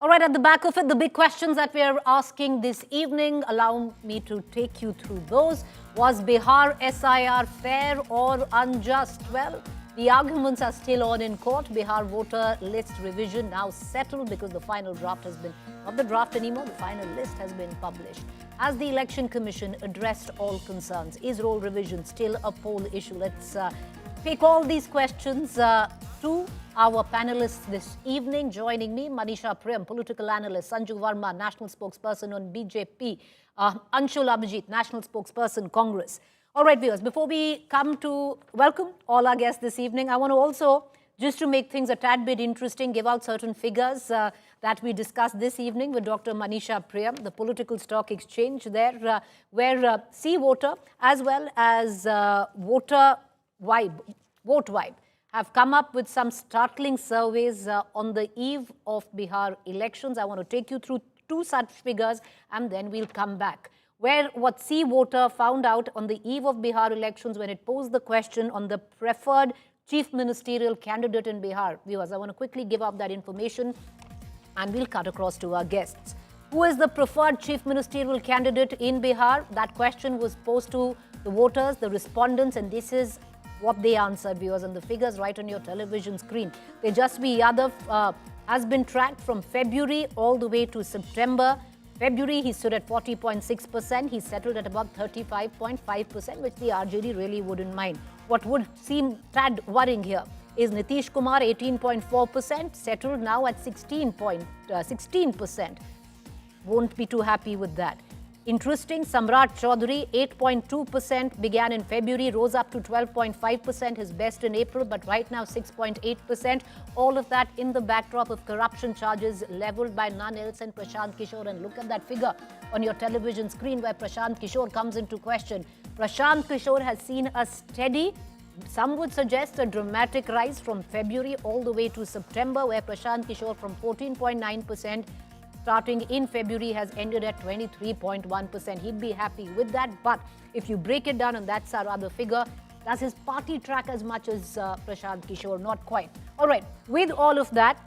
All right, at the back of it, the big questions that we are asking this evening, allow me to take you through those. Was Bihar SIR fair or unjust? Well, the arguments are still on in court. Bihar voter list revision now settled because the final draft has been, not the draft anymore, the final list has been published. Has the Election Commission addressed all concerns? Is roll revision still a poll issue? Let's take all these questions to our panelists this evening. Joining me, Manisha Prem, political analyst, Sanju Verma, national spokesperson on BJP, Anshul Abhijit, national spokesperson, Congress. All right, viewers, before we come to welcome all our guests this evening, I want to also, just to make things a tad bit interesting, give out certain figures that we discussed this evening with Dr. Manisha Priyam, the political stock exchange there, where C-Voter as well as Vote Vibe have come up with some startling surveys on the eve of Bihar elections. I want to take you through two such figures and then we'll come back. Where what C-Voter found out on the eve of Bihar elections when it posed the question on the preferred chief ministerial candidate in Bihar. Viewers, I want to quickly give up that information and we'll cut across to our guests. Who is the preferred chief ministerial candidate in Bihar? That question was posed to the voters, the respondents, and this is what they answered, viewers, and the figures right on your television screen. Tejas Yadav has been tracked from February all the way to September. February, he stood at 40.6%. He settled at about 35.5%, which the RJD really wouldn't mind. What would seem tad worrying here is Nitish Kumar, 18.4%, settled now at 16%. Won't be too happy with that. Interesting, Samrat Chaudhary, 8.2%, began in February, rose up to 12.5%, his best in April, but right now 6.8%. All of that in the backdrop of corruption charges leveled by none else than Prashant Kishore. And look at that figure on your television screen where Prashant Kishore comes into question. Prashant Kishore has seen a steady, some would suggest a dramatic rise from February all the way to September, where Prashant Kishore from 14.9% starting in February has ended at 23.1%. He'd be happy with that. But if you break it down, and that's our other figure, does his party track as much as Prashant Kishore? Not quite. All right, with all of that,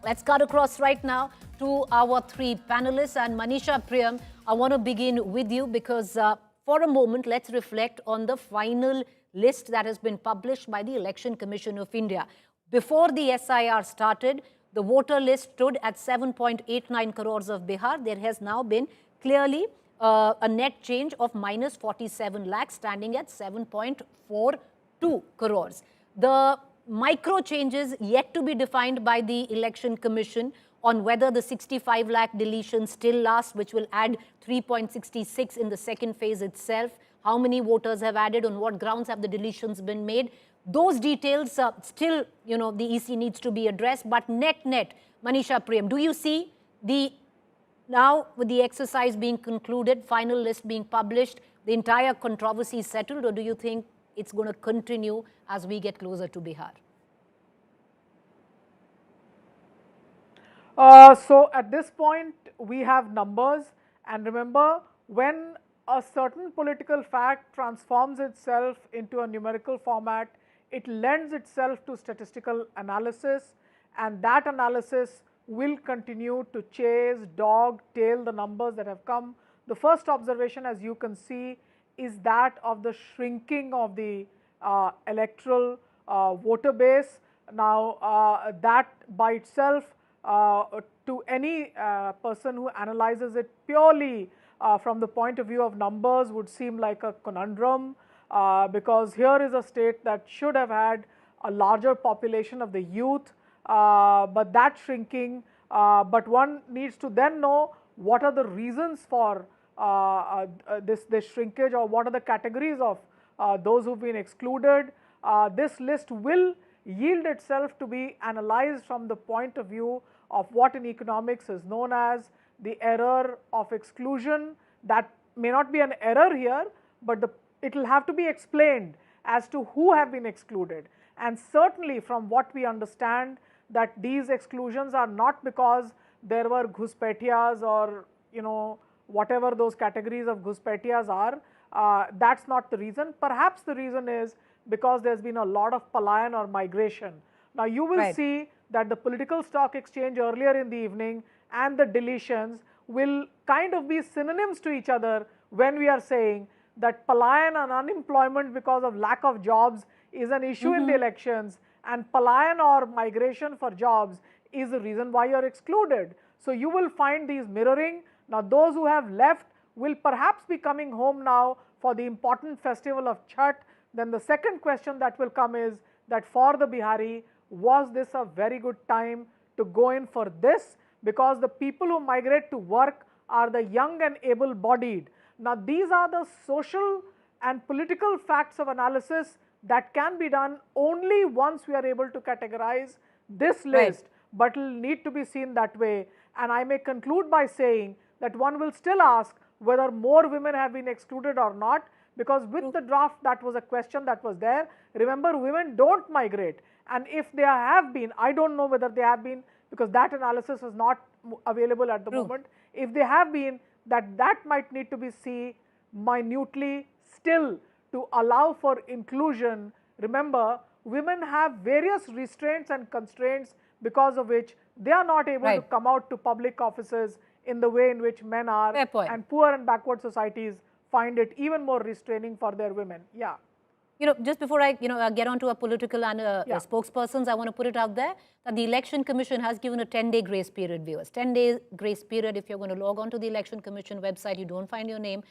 let's cut across right now to our three panelists. And Manisha Priyam, I want to begin with you because for a moment, let's reflect on the final list that has been published by the Election Commission of India. Before the SIR started, the voter list stood at 7.89 crores of Bihar. There has now been clearly a net change of minus 47 lakhs, standing at 7.42 crores. The micro changes yet to be defined by the Election Commission on whether the 65 lakh deletion still lasts, which will add 3.66 in the second phase itself. How many voters have added, on what grounds have the deletions been made? Those details still, the EC needs to be addressed. But net, Manisha Priyam, do you see now with the exercise being concluded, final list being published, the entire controversy settled, or do you think it's going to continue as we get closer to Bihar? So at this point, we have numbers, and remember, when a certain political fact transforms itself into a numerical format, it lends itself to statistical analysis, and that analysis will continue to chase, dog, tail the numbers that have come. The first observation, as you can see, is that of the shrinking of the electoral voter base. Now, that by itself, to any person who analyzes it purely from the point of view of numbers, would seem like a conundrum. Because here is a state that should have had a larger population of the youth, but that shrinking, but one needs to then know what are the reasons for this shrinkage, or what are the categories of those who've been excluded. This list will yield itself to be analyzed from the point of view of what in economics is known as the error of exclusion. That may not be an error here, but it will have to be explained as to who have been excluded. And certainly from what we understand, that these exclusions are not because there were Ghuspetiyas or whatever those categories of Ghuspetiyas are. That's not the reason. Perhaps the reason is because there's been a lot of palayan or migration. Now you will see that the political stock exchange earlier in the evening and the deletions will kind of be synonyms to each other when we are saying that palayan and unemployment because of lack of jobs is an issue in the elections, and palayan or migration for jobs is the reason why you are excluded. So you will find these mirroring. Now those who have left will perhaps be coming home now for the important festival of Chhath. Then the second question that will come is that for the Bihari, was this a very good time to go in for this? Because the people who migrate to work are the young and able-bodied. Now these are the social and political facts of analysis that can be done only once we are able to categorize this list, but will need to be seen that way. And I may conclude by saying that one will still ask whether more women have been excluded or not, because with the draft that was a question that was there. Remember, women don't migrate, and if they have been, I don't know whether they have been, because that analysis is not available at the moment. If they have been, that might need to be seen minutely still to allow for inclusion. Remember, women have various restraints and constraints because of which they are not able to come out to public offices in the way in which men are, and poor and backward societies find it even more restraining for their women. Yeah. You know, just before I, get onto a political and spokespersons, I want to put it out there that the Election Commission has given a 10-day grace period, viewers. 10-day grace period. If you're going to log on to the Election Commission website, you don't find your name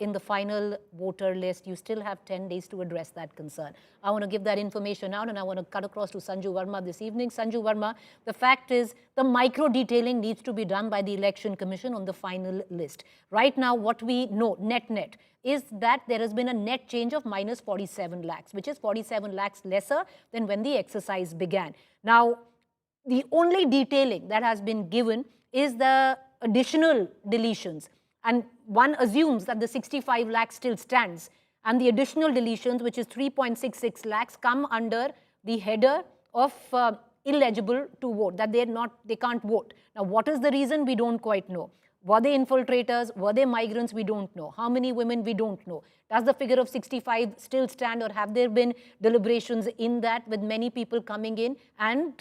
in the final voter list, you still have 10 days to address that concern. I want to give that information out, and I want to cut across to Sanju Verma this evening. Sanju Verma, the fact is the micro detailing needs to be done by the Election Commission on the final list. Right now, what we know, net, is that there has been a net change of minus 47 lakhs, which is 47 lakhs lesser than when the exercise began. Now, the only detailing that has been given is the additional deletions. And one assumes that the 65 lakhs still stands. And the additional deletions, which is 3.66 lakhs, come under the header of illegible to vote, that they can't vote. Now, what is the reason? We don't quite know. Were they infiltrators? Were they migrants? We don't know. How many women? We don't know. Does the figure of 65 still stand, or have there been deliberations in that with many people coming in and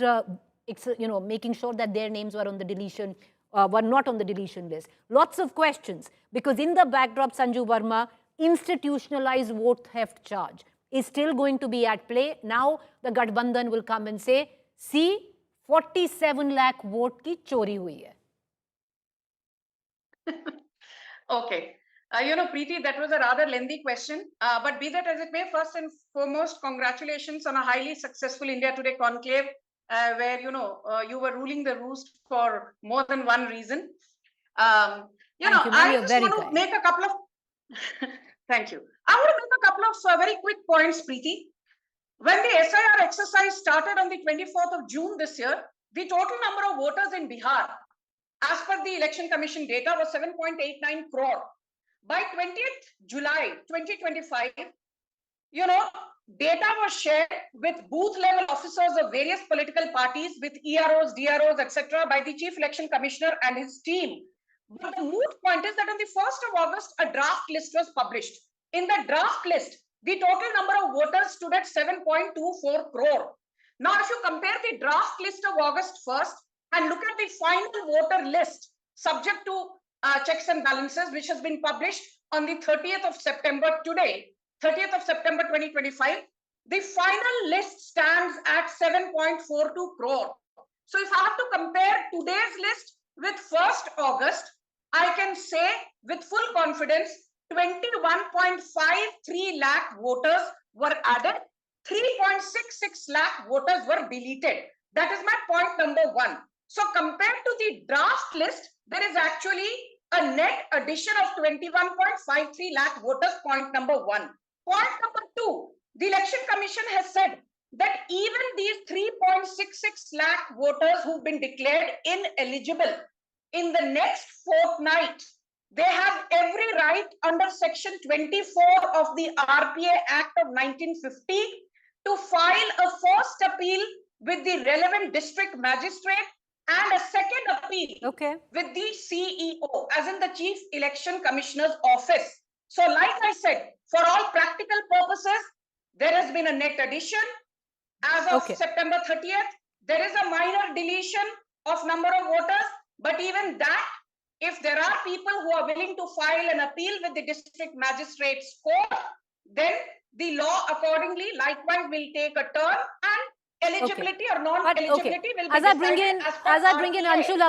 making sure that their names were on the deletion, were not on the deletion list? Lots of questions, because in the backdrop, Sanju Verma, institutionalized vote theft charge is still going to be at play. Now the Gathbandhan will come and say, see, 47 lakh vote ki chori hui hai. Okay. Preeti, that was a rather lengthy question. But be that as it may, first and foremost, congratulations on a highly successful India Today conclave, where, you were ruling the roost for more than one reason. I just want to make a couple of... Thank you. I want to make a couple of very quick points, Preeti. When the SIR exercise started on the 24th of June this year, the total number of voters in Bihar, as per the Election Commission data, was 7.89 crore. By 20th July 2025, data was shared with booth level officers of various political parties, with EROs, DROs, etc., by the Chief Election Commissioner and his team. But the moot point is that on the 1st of August, a draft list was published. In the draft list, the total number of voters stood at 7.24 crore. Now, if you compare the draft list of August 1st and look at the final voter list, subject to checks and balances, which has been published on the 30th of September today, 30th of September 2025, the final list stands at 7.42 crore. So if I have to compare today's list with 1st August, I can say with full confidence, 21.53 lakh voters were added, 3.66 lakh voters were deleted. That is my point number one. So compared to the draft list, there is actually a net addition of 21.53 lakh voters, point number one. Point number two, the Election Commission has said that even these 3.66 lakh voters who've been declared ineligible, in the next fortnight, they have every right under Section 24 of the RPA Act of 1950 to file a first appeal with the relevant district magistrate and a second appeal with the CEO, as in the Chief Election Commissioner's office. So like I said, for all practical purposes, there has been a net addition. As of September 30th, there is a minor deletion of number of voters, but even that, if there are people who are willing to file an appeal with the district magistrate's court, then the law accordingly likewise will take a turn, and eligibility or non-eligibility will be decided as I bring in Anshul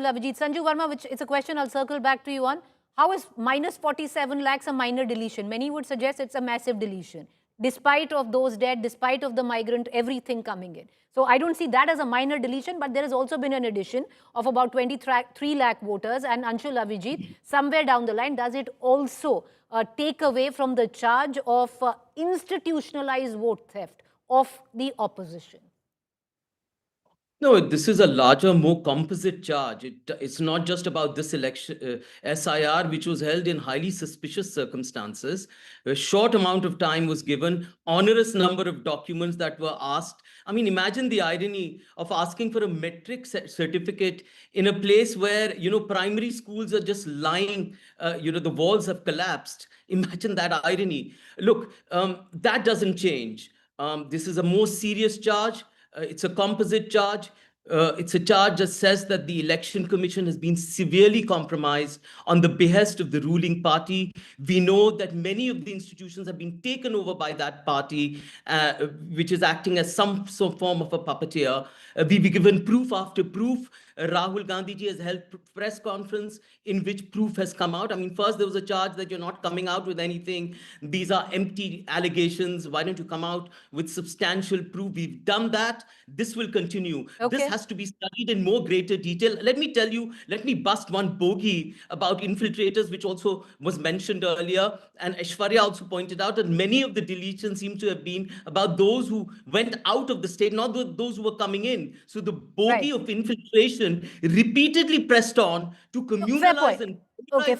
Avijit. Sanju Verma, which it's a question I'll circle back to you on. How is minus 47 lakhs a minor deletion? Many would suggest it's a massive deletion, despite of those dead, despite of the migrant, everything coming in. So I don't see that as a minor deletion, but there has also been an addition of about 23 lakh voters. And Anshul Avijit, somewhere down the line, does it also take away from the charge of institutionalized vote theft of the opposition? No, this is a larger, more composite charge. It's not just about this election, SIR, which was held in highly suspicious circumstances. A short amount of time was given, onerous number of documents that were asked. I mean, imagine the irony of asking for a metric certificate in a place where, primary schools are just lying, the walls have collapsed. Imagine that irony. Look, that doesn't change. This is a more serious charge. It's a composite charge. It's a charge that says that the Election Commission has been severely compromised on the behest of the ruling party. We know that many of the institutions have been taken over by that party, which is acting as some form of a puppeteer. We've given proof after proof. Rahul Gandhi ji has held press conference in which proof has come out. I mean, first there was a charge that you're not coming out with anything. These are empty allegations. Why don't you come out with substantial proof? We've done that. This will continue. Okay. This has to be studied in more greater detail. Let me tell you, let me bust one bogey about infiltrators, which also was mentioned earlier. And Aishwarya also pointed out that many of the deletions seem to have been about those who went out of the state, not those who were coming in. So the bogey of infiltration repeatedly pressed on to communalize and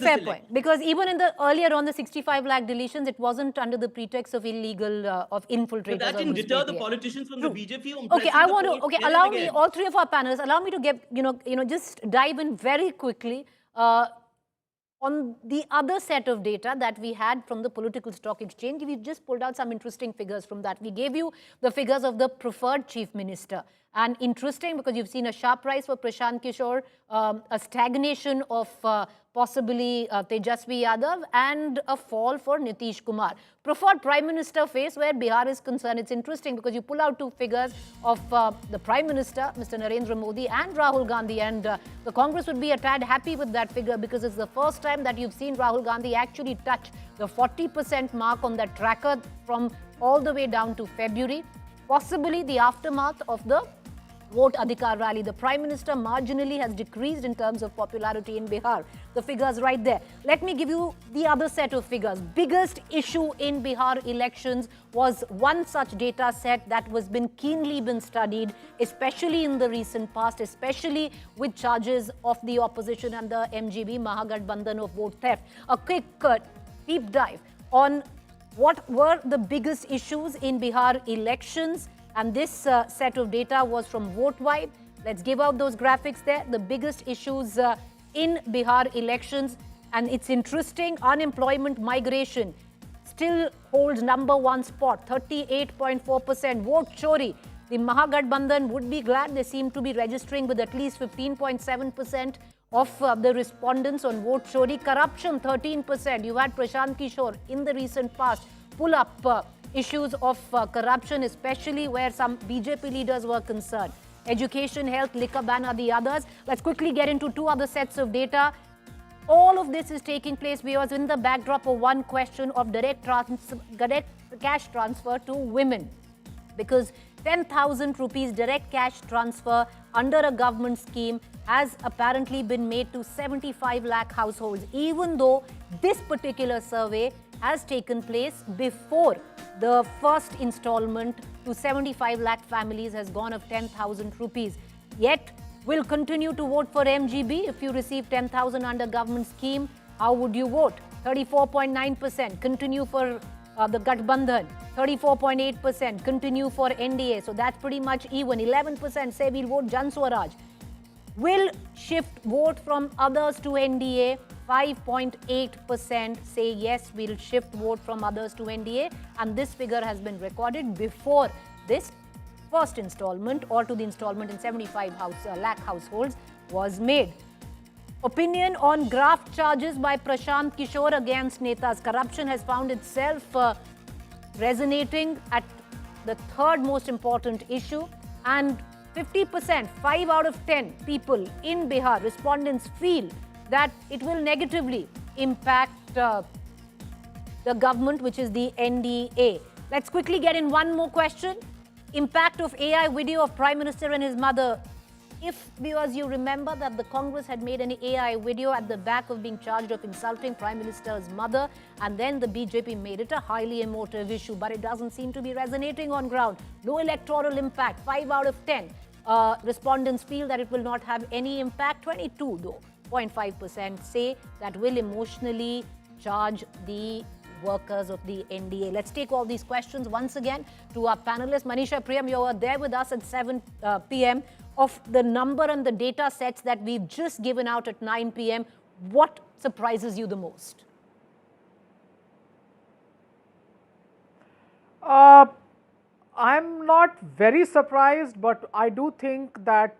fair point. Because even in the earlier on the 65 lakh deletions, it wasn't under the pretext of illegal of infiltrators. But that didn't deter the politicians from the BJP. Allow me, all three of our panelists, allow me to get just dive in very quickly on the other set of data that we had from the political stock exchange. We just pulled out some interesting figures from that. We gave you the figures of the preferred chief minister. And interesting, because you've seen a sharp rise for Prashant Kishore, a stagnation of possibly Tejasvi Yadav, and a fall for Nitish Kumar. Preferred Prime Minister phase where Bihar is concerned. It's interesting because you pull out two figures of the Prime Minister, Mr. Narendra Modi, and Rahul Gandhi. And the Congress would be a tad happy with that figure because it's the first time that you've seen Rahul Gandhi actually touch the 40% mark on that tracker from all the way down to February. Possibly the aftermath of the Vote Adhikar rally. The Prime Minister marginally has decreased in terms of popularity in Bihar. The figures right there. Let me give you the other set of figures. Biggest issue in Bihar elections was one such data set that was keenly studied, especially in the recent past, especially with charges of the opposition and the MGB, Mahagathbandhan, of vote theft. A quick deep dive on what were the biggest issues in Bihar elections. And this set of data was from VoteWipe. Let's give out those graphics there. The biggest issues in Bihar elections. And it's interesting, unemployment migration still holds #1 spot, 38.4%. Vote chori. The Mahagathbandhan would be glad. They seem to be registering with at least 15.7% of the respondents on vote chori. Corruption, 13%. You had Prashant Kishore in the recent past pull up issues of corruption, especially where some BJP leaders were concerned. Education, health, liquor ban are the others. Let's quickly get into two other sets of data. All of this is taking place, viewers, in the backdrop of one question of direct cash transfer to women. Because 10,000 rupees direct cash transfer under a government scheme has apparently been made to 75 lakh households, even though this particular survey has taken place before the first installment to 75 lakh families has gone of 10,000 rupees. Yet, will continue to vote for MGB. If you receive 10,000 under government scheme, how would you vote? 34.9%. Continue for the Gathbandhan. 34.8%. Continue for NDA. So that's pretty much even. 11% say we'll vote Jan Swaraj. Will shift vote from others to NDA. 5.8% say yes, we'll shift vote from others to NDA. And this figure has been recorded before this first installment or to the installment in 75 lakh households was made. Opinion on graft charges by Prashant Kishore against Netas. Corruption has found itself resonating at the third most important issue, and 50%, 5 out of 10 people in Bihar, respondents, feel that it will negatively impact the government, which is the NDA. Let's quickly get in one more question. Impact of AI video of Prime Minister and his mother. If, viewers, you remember that the Congress had made an AI video at the back of being charged of insulting Prime Minister's mother, and then the BJP made it a highly emotive issue, but it doesn't seem to be resonating on ground. No electoral impact. 5 out of 10 respondents feel that it will not have any impact. 22, though, 0.5% say that will emotionally charge the workers of the NDA. Let's take all these questions once again to our panelists. Manisha Priyam, you were there with us at 7 p.m. Of the number and the data sets that we've just given out at 9 p.m., what surprises you the most? I'm not very surprised, but I do think that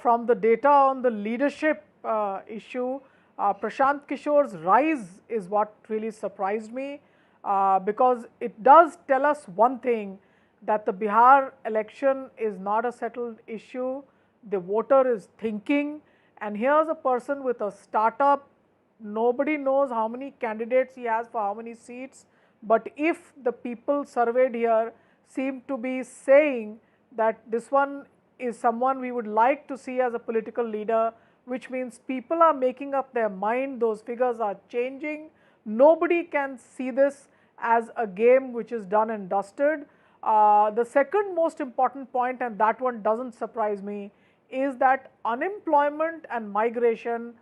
from the data on the leadership issue, Prashant Kishore's rise is what really surprised me, because it does tell us one thing, that the Bihar election is not a settled issue. The voter is thinking, and here's a person with a startup. Nobody knows how many candidates he has for how many seats, but if the people surveyed here seem to be saying that this one is someone we would like to see as a political leader, which means people are making up their mind, those figures are changing. Nobody can see this as a game which is done and dusted. The second most important point, and that one doesn't surprise me, is that unemployment and migration,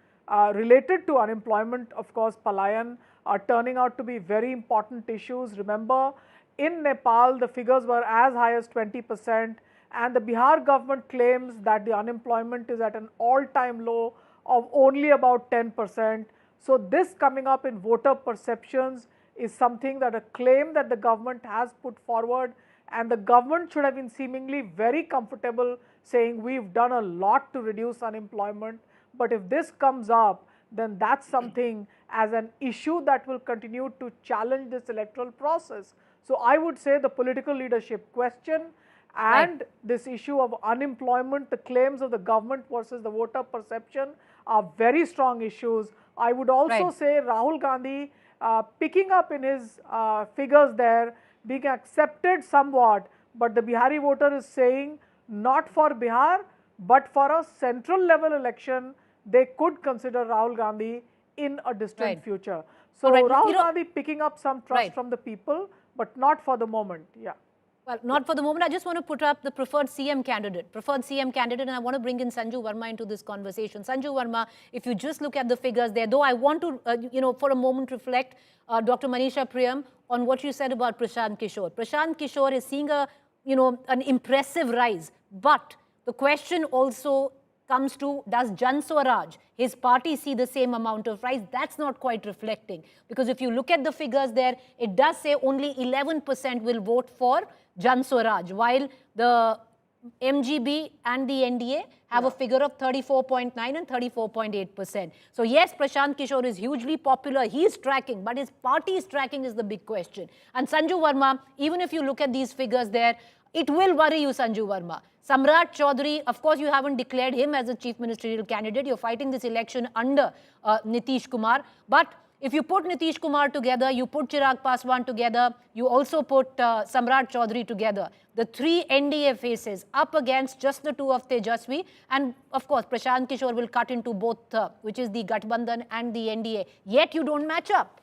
related to unemployment, of course, Palayan, are turning out to be very important issues. Remember, in Nepal, the figures were as high as 20%, and the Bihar government claims that the unemployment is at an all-time low of only about 10%. So this coming up in voter perceptions is something that a claim that the government has put forward, and the government should have been seemingly very comfortable saying we've done a lot to reduce unemployment. But if this comes up, then that's something as an issue that will continue to challenge this electoral process. So I would say the political leadership question and this issue of unemployment, the claims of the government versus the voter perception, are very strong issues. I would also say Rahul Gandhi picking up in his figures there, being accepted somewhat, but the Bihari voter is saying not for Bihar, but for a central level election, they could consider Rahul Gandhi in a distant future. So Rahul Gandhi picking up some trust from the people, but not for the moment. Well, not for the moment. I just want to put up the preferred CM candidate. And I want to bring in Sanju Verma into this conversation. Sanju Verma, if you just look at the figures there, though I want to, for a moment reflect, Dr. Manisha Priyam, on what you said about Prashant Kishore. Prashant Kishore is seeing an impressive rise. But the question also comes to, does Jan Swaraj, his party, see the same amount of rise? That's not quite reflecting. Because if you look at the figures there, it does say only 11% will vote for Jan Swaraj, while the MGB and the NDA have a figure of 34.9 and 34.8%. So yes, Prashant Kishore is hugely popular. He's tracking, but his party's tracking is the big question. And Sanju Verma, even if you look at these figures there, it will worry you, Sanju Verma. Samrat Chaudhary, of course, you haven't declared him as a chief ministerial candidate. You're fighting this election under Nitish Kumar. But if you put Nitish Kumar together, you put Chirag Paswan together, you also put Samrat Chaudhary together. The three NDA faces up against just the two of Tejasvi. And of course, Prashant Kishore will cut into both, which is the Gathbandhan and the NDA. Yet you don't match up.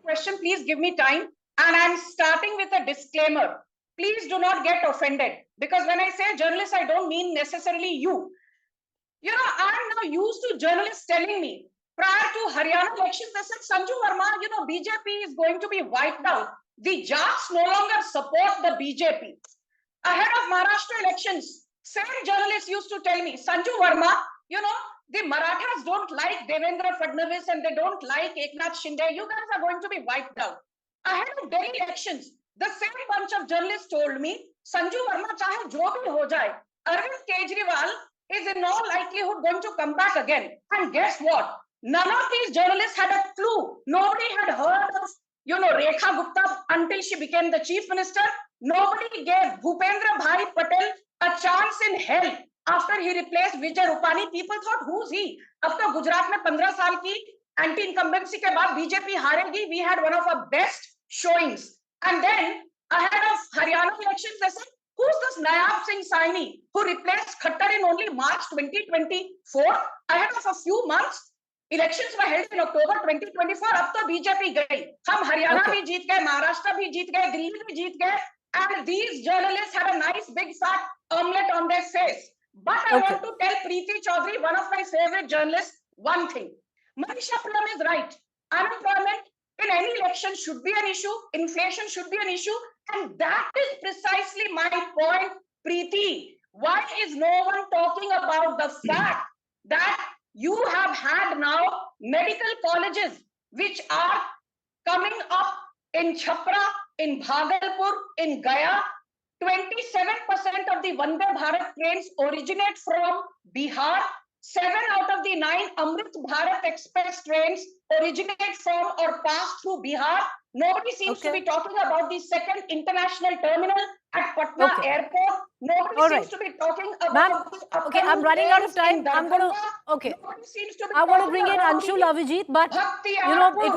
Question, please give me time. And I'm starting with a disclaimer. Please do not get offended. Because when I say journalist, I don't mean necessarily you. You know, I'm now used to journalists telling me, prior to Haryana elections, they said, Sanju Verma, BJP is going to be wiped out. The Jats no longer support the BJP. Ahead of Maharashtra elections, same journalists used to tell me, Sanju Verma, the Marathas don't like Devendra Fadnavis and they don't like Eknath Shinde. You guys are going to be wiped out. Ahead of Delhi elections, The same bunch of journalists told me, Sanju Verma chahe jo bhi ho jaye, Arvind Kejriwal is in all likelihood going to come back again. And guess what? None of these journalists had a clue. Nobody had heard of, Rekha Gupta until she became the chief minister. Nobody gave Bhupendra Bhai Patel a chance in hell after he replaced Vijay Rupani. People thought, who's he? Ab to Gujarat mein 15 saal ki anti-incumbency ke baad BJP हारेगी. We had one of our best showings. And then ahead of Haryana elections, they said, who's this Nayab Singh Saini who replaced Khattar in only March 2024? Ahead of a few months, elections were held in October 2024. अब तो BJP गई, हम हरियाणा भी जीत गए, महाराष्ट्र भी जीत गए, दिल्ली भी जीत गए, and these journalists had a nice big fat omelette on their face. But I want to tell Preeti Chaudhary, one of my favorite journalists, one thing. Manisha Puram is right. Unemployment in any election should be an issue. Inflation should be an issue. And that is precisely my point, Preeti. Why is no one talking about the fact that you have had now medical colleges which are coming up in Chhapra, in Bhagalpur, in Gaya? 27% of the Vande Bharat trains originate from Bihar. 7 out of the 9 Amrit Bharat Express trains originate from or pass through Bihar. Nobody seems to be talking about the second international terminal at Patna Airport. Nobody seems to be talking about the okay, I'm running out of time. I'm going to, I want to bring in Anshul Avijit, but it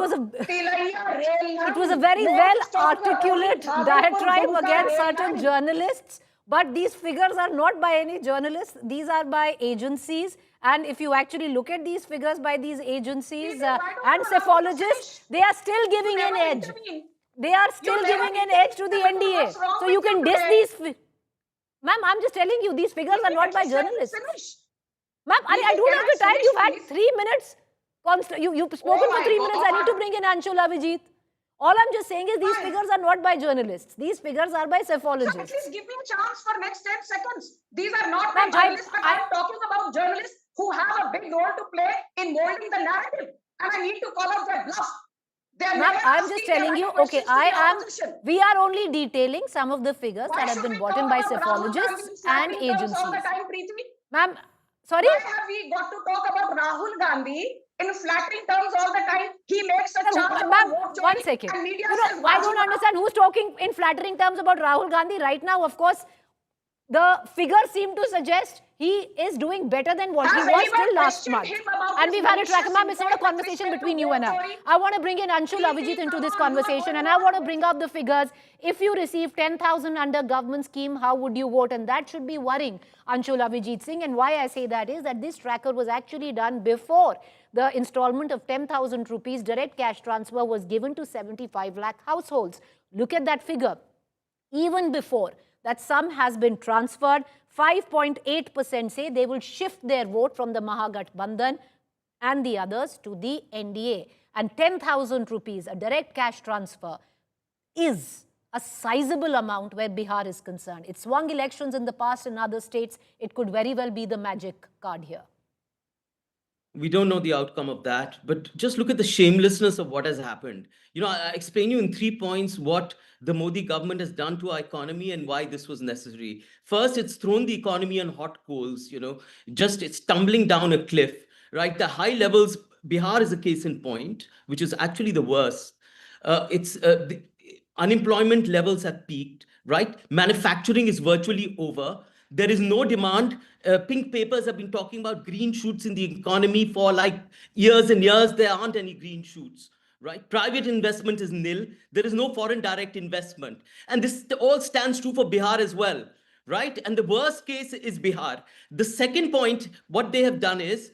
was a very well articulate diatribe against certain journalists. But these figures are not by any journalists. These are by agencies. And if you actually look at these figures by these agencies and psephologists, they are still giving an edge. They are still giving an edge to the NDA. So you can diss these. Ma'am, I'm just telling you, these figures are not by journalists. Ma'am, I don't have the time. You've had 3 minutes. You've spoken for 3 minutes. I need to bring in Anshul Avijit. All I'm just saying is these figures are not by journalists. These figures are by psephologists. At least give me a chance for next 10 seconds. These are not by journalists, but I'm talking about journalists who have a big role to play in molding the narrative. And I need to call out their bluff. Ma'am, I'm just telling you, we are only detailing some of the figures that have been brought in by psephologists and agencies. Ma'am, sorry? Why have we got to talk about Rahul Gandhi in flattering terms all the time? He makes a charge. Ma'am, 1 second. I don't understand who's talking in flattering terms about Rahul Gandhi right now. Of course, the figures seem to suggest he is doing better than what he was till last month. And we've had a track. Ma'am, it's not a conversation between you and I. I want to bring in Anshul Avijit into this conversation, and I want to bring up the figures. If you receive 10,000 under government scheme, how would you vote? And that should be worrying Anshul Avijit Singh. And why I say that is that this tracker was actually done before the installment of 10,000 rupees direct cash transfer was given to 75 lakh households. Look at that figure. Even before that sum has been transferred, 5.8% say they will shift their vote from the Mahagathbandhan and the others to the NDA. And 10,000 rupees, a direct cash transfer, is a sizable amount where Bihar is concerned. It swung elections in the past in other states. It could very well be the magic card here. We don't know the outcome of that, but just look at the shamelessness of what has happened. I explain you in 3 points what the Modi government has done to our economy and why this was necessary. First, it's thrown the economy on hot coals, it's tumbling down a cliff, right? The high levels, Bihar is a case in point, which is actually the worst. The unemployment levels have peaked, right? Manufacturing is virtually over. There is no demand. Pink papers have been talking about green shoots in the economy for like years and years. There aren't any green shoots, right? Private investment is nil. There is no foreign direct investment. And this all stands true for Bihar as well, right? And the worst case is Bihar. The second point, what they have done is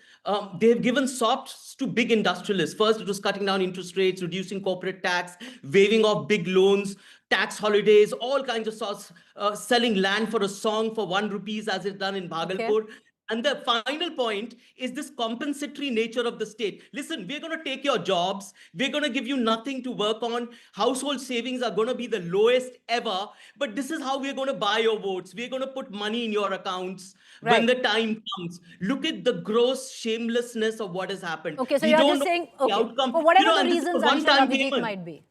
they have given softs to big industrialists. First, it was cutting down interest rates, reducing corporate tax, waiving off big loans, tax holidays, all kinds of sorts, selling land for a song for 1 rupees as it's done in Bhagalpur. Okay. And the final point is this compensatory nature of the state. Listen, we're going to take your jobs. We're going to give you nothing to work on. Household savings are going to be the lowest ever. But this is how we're going to buy your votes. We're going to put money in your accounts when the time comes. Look at the gross shamelessness of what has happened. Okay, so you're just saying, okay, for whatever the reasons Anshul Avijit might be.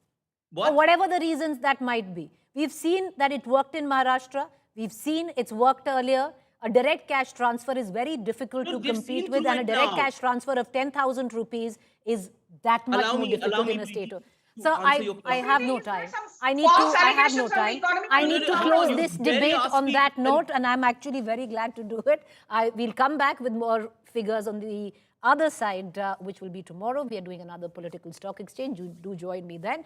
What? For whatever the reasons that might be. We've seen that it worked in Maharashtra. We've seen it's worked earlier. A direct cash transfer is very difficult No, to they've compete seen with, through and a it direct now. cash transfer of 10,000 rupees is that much more difficult in a state. So answer your I question. have no Is there time. some I have no false allegations on the time. economic I and need to economic close policy? this barely debate asked on me that when- note, and I'm actually very glad to do it. We'll come back with more figures on the other side, which will be tomorrow. We are doing another political stock exchange. Do join me then.